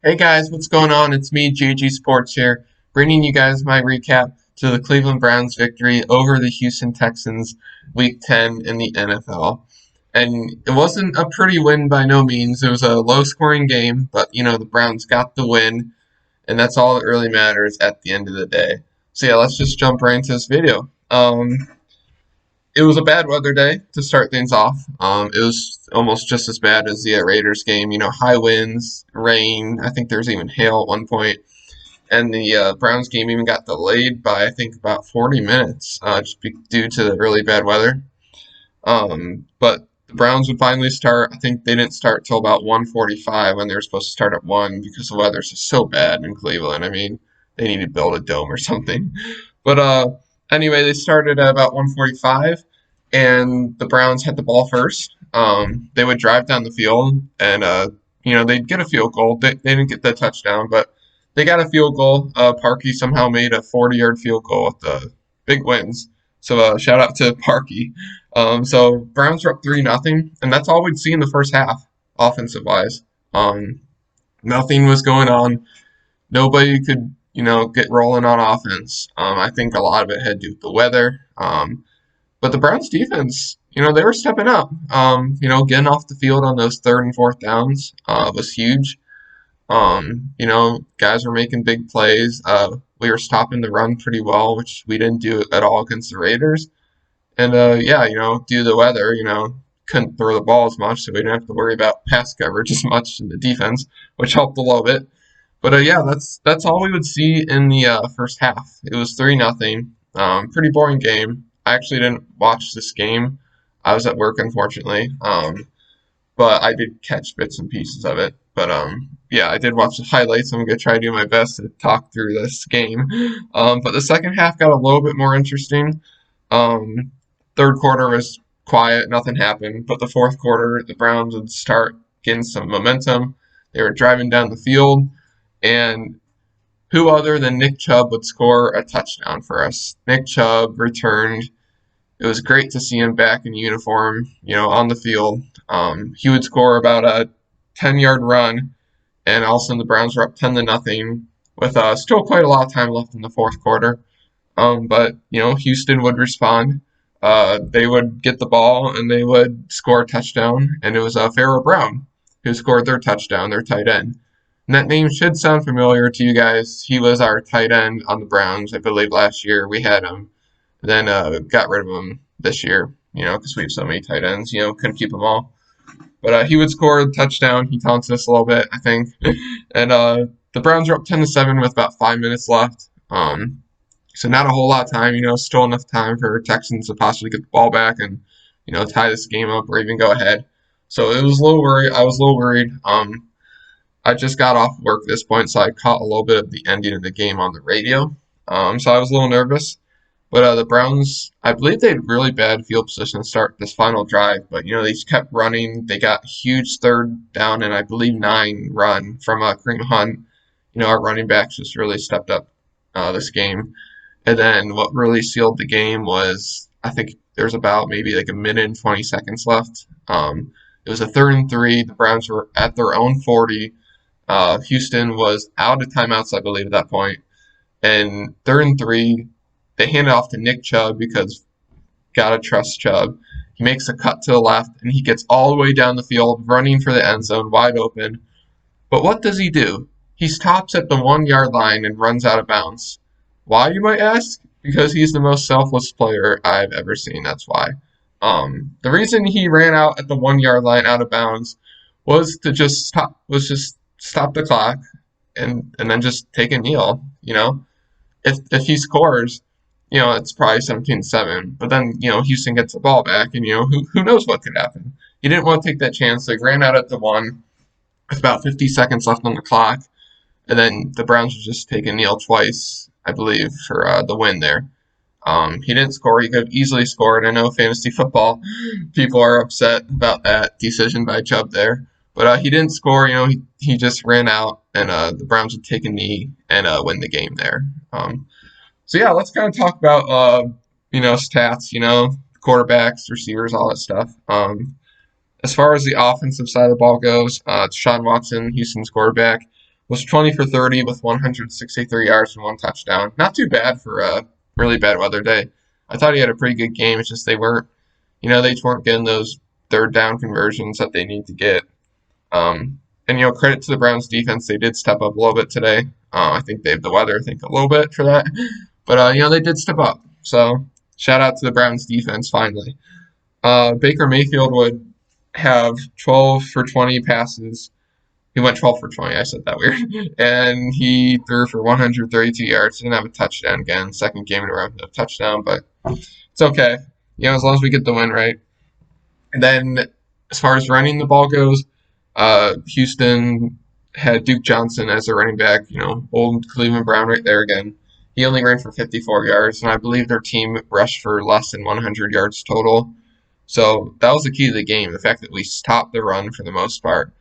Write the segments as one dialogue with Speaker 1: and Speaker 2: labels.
Speaker 1: Hey guys, what's going on? It's me, GG Sports here, bringing you guys my recap to the Cleveland Browns victory over the Houston Texans Week 10 in the NFL. And it wasn't a pretty win by no means. It was a low-scoring game, but the Browns got the win, and that's all that really matters at the end of the day. So yeah, let's just jump right into this video. It was a bad weather day to start things off. It was almost just as bad as the Raiders game. High winds, rain. I think there was even hail at one point, and the Browns game even got delayed by I think about 40 minutes, due to the really bad weather. But the Browns would finally start. I think they didn't start till about 1:45 when they were supposed to start at 1 because the weather's just so bad in Cleveland. I mean, they need to build a dome or something. But anyway, they started at about 1:45, and the Browns had the ball first. They would drive down the field, and they'd get a field goal. They didn't get the touchdown, but they got a field goal. Parkey somehow made a 40-yard field goal with the big wins. So shout out to Parkey. So Browns were up 3-0, and that's all we'd see in the first half, offensive wise. Nothing was going on. Nobody could, get rolling on offense. I think a lot of it had to do with the weather. But the Browns defense, they were stepping up. Getting off the field on those third and fourth downs was huge. Guys were making big plays. We were stopping the run pretty well, which we didn't do at all against the Raiders. And yeah, due to the weather, couldn't throw the ball as much, so we didn't have to worry about pass coverage as much in the defense, which helped a little bit. But yeah, that's all we would see in the first half. It was 3-0. Pretty boring game. I actually didn't watch this game. I was at work, unfortunately. But I did catch bits and pieces of it. But yeah, I did watch the highlights. I'm gonna try to do my best to talk through this game. But the second half got a little bit more interesting. Um, Third quarter was quiet, nothing happened. But the fourth quarter, the Browns would start getting some momentum. They were driving down the field, and who other than Nick Chubb would score a touchdown for us? Nick Chubb returned. It was great to see him back in uniform, on the field. He would score about a 10-yard run, and all of a sudden the Browns were up 10-0 with still quite a lot of time left in the fourth quarter. But Houston would respond. They would get the ball and they would score a touchdown, and it was Pharaoh Brown who scored their touchdown, their tight end. And that name should sound familiar to you guys. He was our tight end on the Browns, I believe last year we had him. Then got rid of him this year, because we have so many tight ends, couldn't keep them all. But he would score a touchdown. He taunted us a little bit, I think. And the Browns are up 10-7 with about 5 minutes left. So not a whole lot of time, still enough time for Texans to possibly get the ball back and, tie this game up or even go ahead. So it was a little worried. I was a little worried. I just got off work at this point, so I caught a little bit of the ending of the game on the radio. So I was a little nervous. But the Browns, I believe they had really bad field position to start this final drive. But, they just kept running. They got a huge third down and I believe 9 run from Kareem Hunt. Our running backs just really stepped up this game. And then what really sealed the game was, I think there's about maybe like a minute and 20 seconds left. It was a 3rd and 3. The Browns were at their own 40. Houston was out of timeouts, I believe, at that point. And 3rd and 3, they hand it off to Nick Chubb because gotta trust Chubb. He makes a cut to the left, and he gets all the way down the field, running for the end zone, wide open. But what does he do? He stops at the 1-yard line and runs out of bounds. Why, you might ask? Because he's the most selfless player I've ever seen, that's why. The reason he ran out at the 1-yard line out of bounds was to just stop the clock and then just take a kneel, If he scores, it's probably 17-7. But then, Houston gets the ball back, and, who knows what could happen. He didn't want to take that chance, so he ran out at the 1 with about 50 seconds left on the clock. And then the Browns would just take a kneel twice, I believe, for the win there. He didn't score. He could have easily scored. I know fantasy football people are upset about that decision by Chubb there. But he didn't score. He just ran out, and the Browns would take a knee and win the game there. So yeah, let's kind of talk about stats. Quarterbacks, receivers, all that stuff. As far as the offensive side of the ball goes, Deshaun Watson, Houston's quarterback, was 20 for 30 with 163 yards and 1 touchdown. Not too bad for a really bad weather day. I thought he had a pretty good game. It's just they weren't getting those third down conversions that they need to get. And credit to the Browns defense, they did step up a little bit today. I think they have the weather, I think a little bit for that, but they did step up. So shout out to the Browns defense finally. Baker Mayfield would have 12 for 20 passes. He went 12 for 20. I said that weird. And he threw for 132 yards. Didn't have a touchdown again. Second game in a row, no touchdown, but it's okay. As long as we get the win, right? And then as far as running the ball goes, Houston had Duke Johnson as a running back, old Cleveland Brown right there again. He only ran for 54 yards, and I believe their team rushed for less than 100 yards total. So that was the key to the game. The fact that we stopped the run for the most part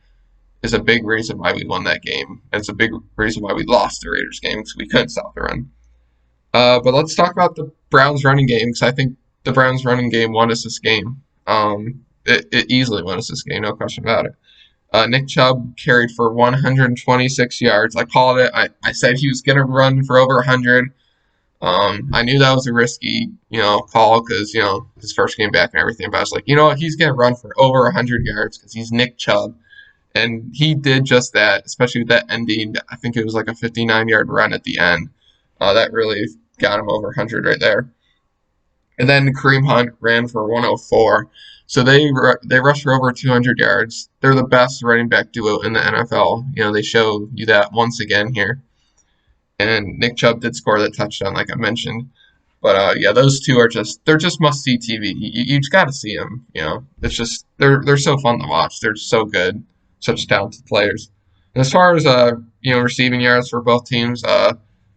Speaker 1: is a big reason why we won that game. And it's a big reason why we lost the Raiders game, because we couldn't stop the run. But let's talk about the Browns running game, because I think the Browns running game won us this game. It easily won us this game, no question about it. Nick Chubb carried for 126 yards. I called it. I said he was going to run for over 100. I knew that was a risky, call because, his first game back and everything. But I was like, he's going to run for over 100 yards because he's Nick Chubb. And he did just that, especially with that ending. I think it was like a 59-yard run at the end. That really got him over 100 right there. And then Kareem Hunt ran for 104. So they rushed for over 200 yards. They're the best running back duo in the NFL. They show you that once again here. And Nick Chubb did score that touchdown, like I mentioned. But those two are just must-see TV. You just got to see them. It's just they're so fun to watch. They're so good, such talented players. And as far as receiving yards for both teams,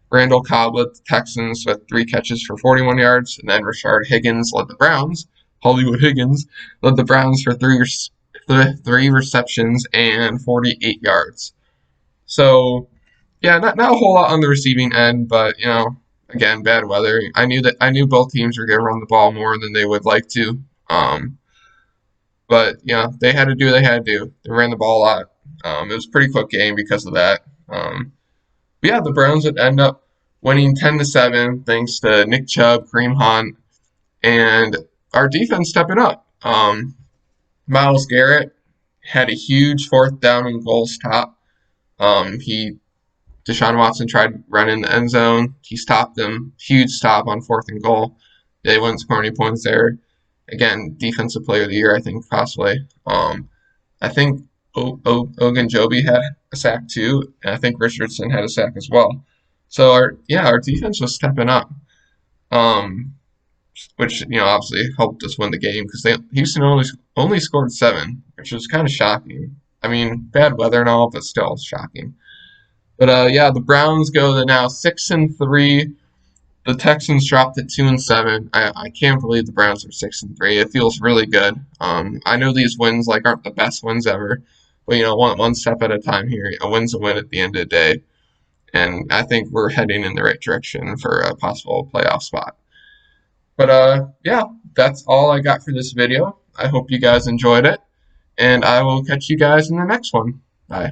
Speaker 1: Randall Cobb led the Texans with 3 catches for 41 yards, and then Rashard Higgins led the Browns. Hollywood Higgins led the Browns for three receptions and 48 yards. So, not a whole lot on the receiving end, but again, bad weather. I knew both teams were going to run the ball more than they would like to. But they had to do what they had to do. They ran the ball a lot. It was a pretty quick game because of that. The Browns would end up winning 10-7 thanks to Nick Chubb, Kareem Hunt, and our defense stepping up. Myles Garrett had a huge 4th down and goal stop. Deshaun Watson tried running the end zone. He stopped them. Huge stop on 4th and goal. They wouldn't score any points there. Again, defensive player of the year, I think, possibly. I think Ogunjobi had a sack too, and I think Richardson had a sack as well. So our defense was stepping up, which obviously helped us win the game because Houston only scored 7, which was kind of shocking. I mean, bad weather and all, but still shocking. But the Browns go to now 6-3. The Texans dropped to 2-7. I can't believe the Browns are 6-3. It feels really good. I know these wins aren't the best wins ever, but one step at a time here. A win's a win at the end of the day, and I think we're heading in the right direction for a possible playoff spot. But that's all I got for this video. I hope you guys enjoyed it, and I will catch you guys in the next one. Bye.